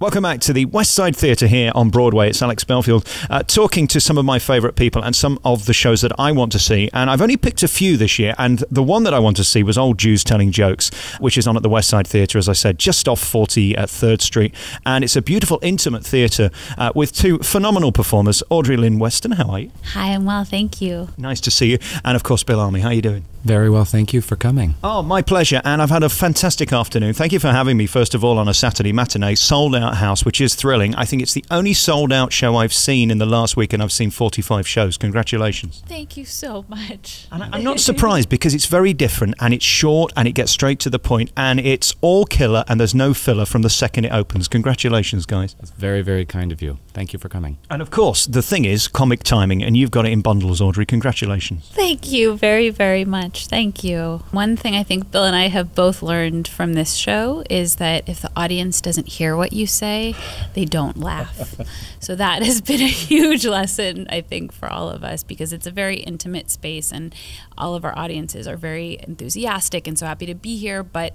Welcome back to the Westside Theatre here on Broadway. It's Alex Belfield talking to some of my favourite people and some of the shows that I want to see. And I've only picked a few this year, and the one that I want to see was Old Jews Telling Jokes, which is on at the Westside Theatre, as I said, just off 40 at 3rd Street. And it's a beautiful, intimate theatre with two phenomenal performers. Audrey Lynn Weston, how are you? Hi, I'm well, thank you. Nice to see you. And of course, Bill Army, how are you doing? Very well, thank you for coming. Oh, my pleasure, and I've had a fantastic afternoon. Thank you for having me, first of all, on a Saturday matinee, sold-out house, which is thrilling. I think it's the only sold-out show I've seen in the last week, and I've seen 45 shows. Congratulations. Thank you so much. And I'm not surprised, because it's very different, and it's short, and it gets straight to the point, and it's all killer, and there's no filler from the second it opens. Congratulations, guys. That's very, very kind of you. Thank you for coming. And of course, the thing is comic timing, and you've got it in bundles, Audrey. Congratulations. Thank you very, very much. Thank you. One thing I think Bill and I have both learned from this show is that if the audience doesn't hear what you say, they don't laugh. So that has been a huge lesson, I think, for all of us, because it's a very intimate space and all of our audiences are very enthusiastic and so happy to be here, but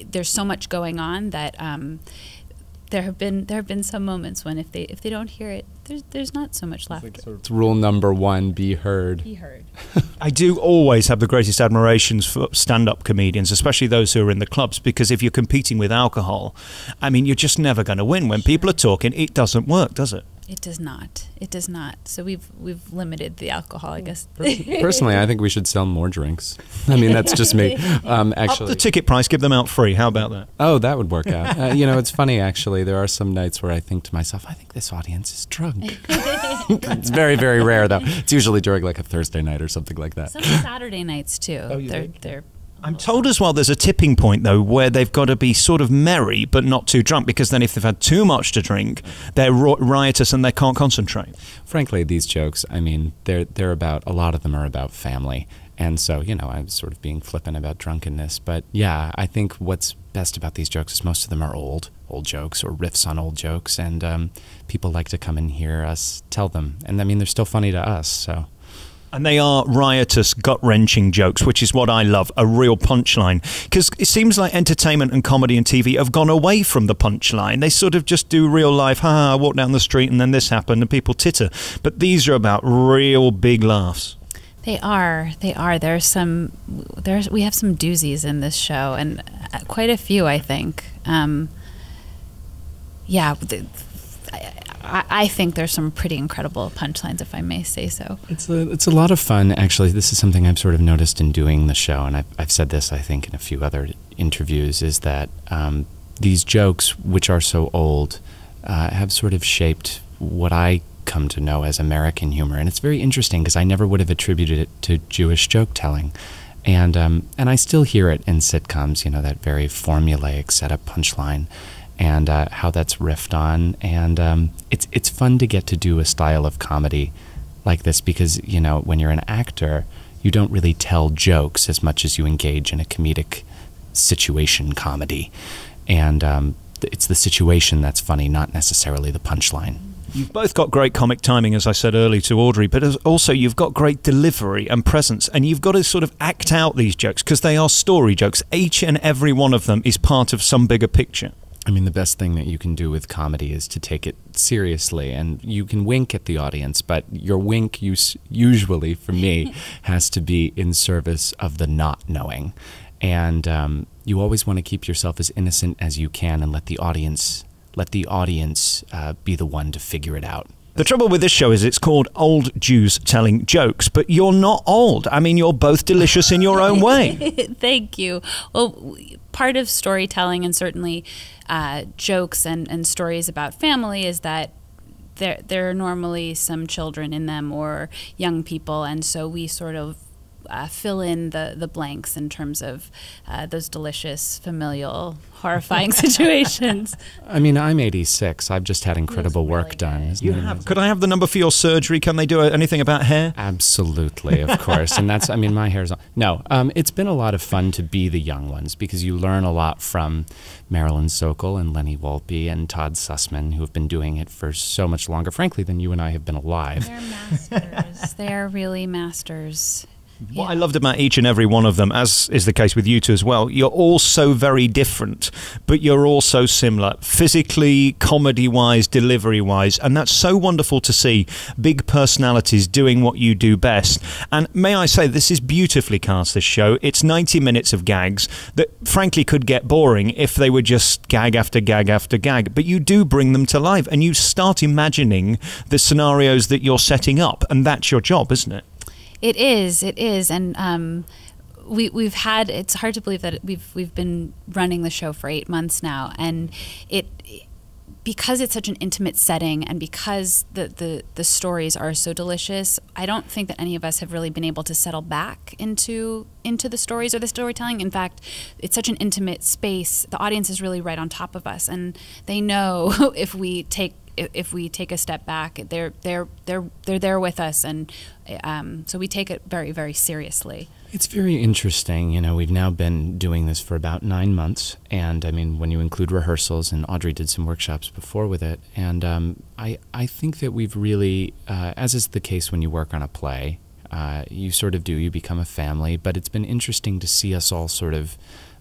there's so much going on that there have been some moments when if they don't hear it, there's not so much laughter. It's rule number one: be heard. Be heard. I do always have the greatest admirations for stand-up comedians, especially those who are in the clubs, because if you're competing with alcohol, I mean, you're just never going to win. When people are talking, it doesn't work, does it? It does not. It does not. So we've limited the alcohol, I guess. Personally, I think we should sell more drinks. I mean, that's just me. Actually, up the ticket price, give them out free. How about that? Oh, that would work out. You know, it's funny, actually. There are some nights where I think to myself, I think this audience is drunk. It's very, very rare, though. It's usually during like a Thursday night or something like that. Some Saturday nights, too. Oh, they're I'm told as well there's a tipping point, though, where they've got to be sort of merry but not too drunk, because then if they've had too much to drink, they're riotous and they can't concentrate. Frankly, these jokes, I mean, they're about, a lot of them are about family. And so, you know, I'm sort of being flippant about drunkenness. But yeah, I think what's best about these jokes is most of them are old jokes or riffs on old jokes. And people like to come and hear us tell them. And I mean, they're still funny to us, so... And they are riotous, gut-wrenching jokes, which is what I love, a real punchline. Because it seems like entertainment and comedy and TV have gone away from the punchline. They sort of just do real life, I walk down the street and then this happened and people titter. But these are about real big laughs. They are. They are. We have some doozies in this show, and quite a few, I think. Yeah, I think there's some pretty incredible punchlines, if I may say so. It's a lot of fun, actually. This is something I've sort of noticed in doing the show, and I've said this, I think, in a few other interviews, is that these jokes, which are so old, have sort of shaped what I come to know as American humor. And it's very interesting, because I never would have attributed it to Jewish joke-telling. And I still hear it in sitcoms, you know, that very formulaic setup punchline, and how that's riffed on. And it's fun to get to do a style of comedy like this, because, you know, when you're an actor, you don't really tell jokes as much as you engage in a comedic situation comedy. And it's the situation that's funny, not necessarily the punchline. You've both got great comic timing, as I said earlier to Audrey, but also you've got great delivery and presence, and you've got to sort of act out these jokes, because they are story jokes. Each and every one of them is part of some bigger picture. I mean, the best thing that you can do with comedy is to take it seriously, and you can wink at the audience, but your wink usually, for me, has to be in service of the not knowing. And you always want to keep yourself as innocent as you can and let the audience be the one to figure it out. The trouble with this show is it's called Old Jews Telling Jokes, but you're not old. I mean, you're both delicious in your own way. Thank you. Well, part of storytelling, and certainly jokes and stories about family, is that there are normally some children in them or young people, and so we sort of fill in the blanks in terms of those delicious, familial, horrifying situations. I mean, I'm 86. I've just had incredible really work done. You have. Could I have the number for your surgery? Can they do anything about hair? Absolutely, of course. And that's, I mean, my hair's on. No, it's been a lot of fun to be the young ones, because you learn a lot from Marilyn Sokol and Lenny Wolpe and Todd Sussman, who have been doing it for so much longer, frankly, than you and I have been alive. They're masters. They are really masters. What I loved about each and every one of them, as is the case with you two as well, you're all so very different, but you're all so similar, physically, comedy-wise, delivery-wise, and that's so wonderful to see big personalities doing what you do best. And may I say, this is beautifully cast, this show. It's 90 minutes of gags that frankly could get boring if they were just gag after gag after gag, but you do bring them to life, and you start imagining the scenarios that you're setting up, and that's your job, isn't it? It is, and we've had. It's hard to believe that we've been running the show for 8 months now, and because it's such an intimate setting, and because the stories are so delicious, I don't think that any of us have really been able to settle back into the stories or the storytelling. In fact, it's such an intimate space. The audience is really right on top of us, and they know if we take a step back, they're there with us, and so we take it very, very seriously. It's very interesting. You know, we've now been doing this for about 9 months, and I mean, when you include rehearsals, and Audrey did some workshops before with it, and I think that we've really, as is the case when you work on a play, you become a family, but it's been interesting to see us all sort of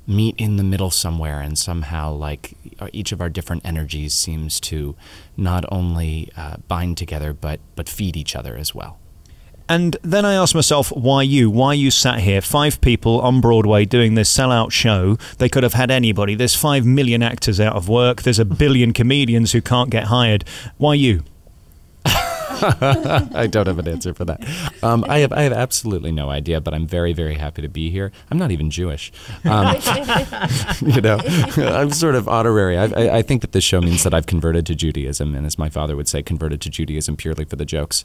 meet in the middle somewhere, and somehow like each of our different energies seems to not only bind together but feed each other as well. And then I asked myself, why you sat here, 5 people on Broadway doing this sellout show. They could have had anybody. There's 5 million actors out of work. There's a billion comedians who can't get hired. Why you? I don't have an answer for that. I have absolutely no idea, but I'm very, very happy to be here. I'm not even Jewish. You know, I'm sort of honorary. I think that this show means that I've converted to Judaism, and as my father would say, converted to Judaism purely for the jokes.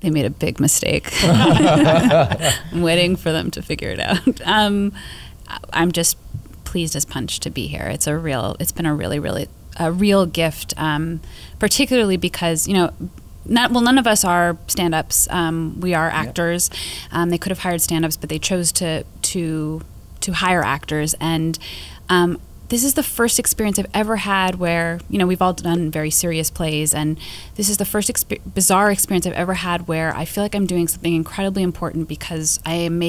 They made a big mistake. I'm waiting for them to figure it out. I'm just pleased as punch to be here. It's been a really a real gift, particularly because, you know, none of us are stand-ups. We are actors. They could have hired stand-ups, but they chose to hire actors. And this is the first experience I've ever had where, you know, we've all done very serious plays, and this is the first bizarre experience I've ever had where I feel like I'm doing something incredibly important because I am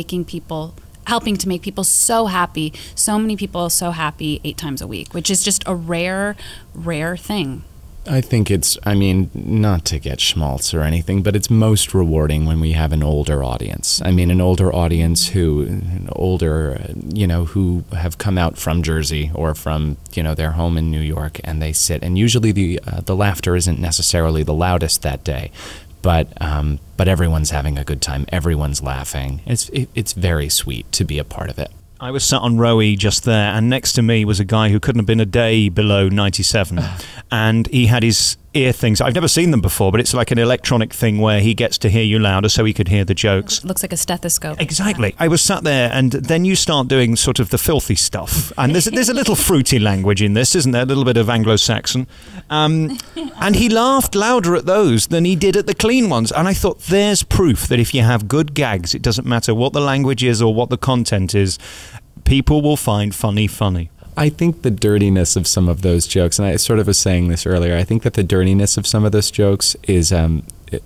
helping to make people so happy, so many people so happy 8 times a week, which is just a rare thing. I think I mean, not to get schmaltz or anything, but it's most rewarding when we have an older audience. I mean, an older audience who have come out from Jersey or from, you know, their home in New York, and they sit, and usually the laughter isn't necessarily the loudest that day, but everyone's having a good time, everyone's laughing. It's very sweet to be a part of it. I was sat on row E just there, and next to me was a guy who couldn't have been a day below 97, and he had his ear things. I've never seen them before, but it's like an electronic thing where he gets to hear you louder so he could hear the jokes. It looks like a stethoscope. Exactly. I was sat there, and then you start doing sort of the filthy stuff, and there's a little fruity language in this, isn't there? A little bit of Anglo-Saxon. And he laughed louder at those than he did at the clean ones, and I thought, there's proof that if you have good gags, it doesn't matter what the language is or what the content is, people will find funny. I think the dirtiness of some of those jokes, and I sort of was saying this earlier, I think that the dirtiness of some of those jokes is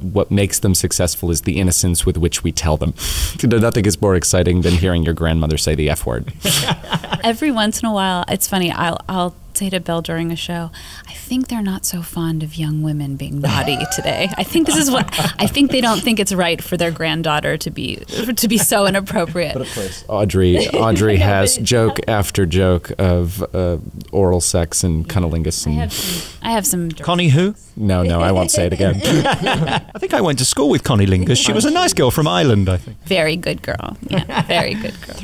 what makes them successful is the innocence with which we tell them. Nothing is more exciting than hearing your grandmother say the F word. Every once in a while, it's funny, I'll say to Bill during a show, I think they're not so fond of young women being naughty today. I think they don't think it's right for their granddaughter to be so inappropriate. But of course, Audrey has joke after joke of oral sex and cunnilingus. I have some jokes. Connie who? No, I won't say it again. I think I went to school with Connie Lingus. She was a nice girl from Ireland, I think. Very good girl. Yeah, very good girl.